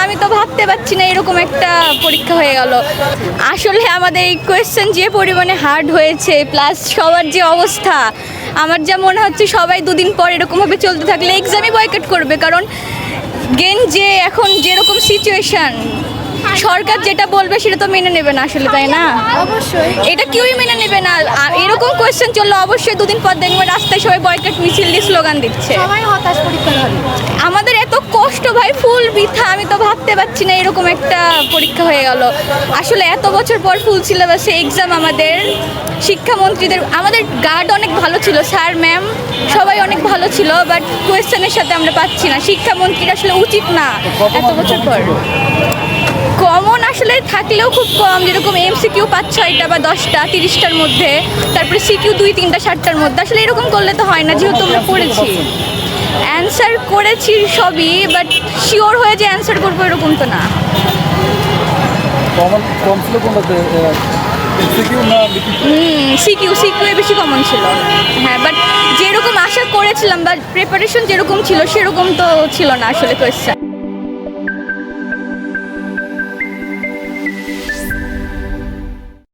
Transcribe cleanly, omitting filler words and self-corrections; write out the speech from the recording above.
আমি তো ভাবতে পারছি না এরকম একটা পরীক্ষা হয়ে গেল। আসলে আমাদের এই কোয়েশ্চেন যে পরিমাণে হার্ড হয়েছে, প্লাস সবার যে অবস্থা, আমার যা মনে হচ্ছে সবাই দুদিন পর এরকমভাবে চলতে থাকলে এক্সামই বয়কট করবে। কারণ যে এখন যেরকম সিচুয়েশন, সরকার যেটা বলবে সেটা তো মেনে নেবে না আসলে, তাই না? অবশ্যই এটা কেউই মেনে নেবে না। আর এরকম কোয়েশ্চেন চললে অবশ্যই দুদিন পর দেখবে রাস্তায় সবাই বয়কট মিছিল দিয়ে স্লোগান দিচ্ছে। সবাই হতাশ পরীক্ষার হলে। আমাদের এত কষ্ট ভাই, ফুল বৃথা। আমি তো ভাবতে পারছি না এরকম একটা পরীক্ষা হয়ে গেল। আসলে এত বছর পর ফুল সিলেবাসে এক্সাম, আমাদের শিক্ষামন্ত্রীদের, আমাদের গার্ড অনেক ভালো ছিল, স্যার ম্যাম সবাই অনেক ভালো ছিল, বাট কোয়েশ্চেনের সাথে আমরা পাচ্ছি না। শিক্ষামন্ত্রীর আসলে উচিত না এত বছর পর। কমন আসলে থাকলেও খুব কম, যেরকম এমসিকিউ 5-6টা বা 10টা 30টার মধ্যে, তারপরে সিকিউ 2-3টা 60টার মধ্যে। আসলে এরকম করলে তো হয় না, যেহেতু আমরা পড়েছি। অ্যান্সার করেছি সবই, বাট শিওর হয়ে যে অ্যান্সার করবো এরকম তো না। কম ছিল কোনটাতে, এমসিকিউ না লিখিত? সিকিউ বেশি কমন ছিল। হ্যাঁ, বাট যেরকম আশা করেছিলাম বা প্রিপারেশন যেরকম ছিল সেরকম তো ছিল না আসলে কোয়েশ্চেন।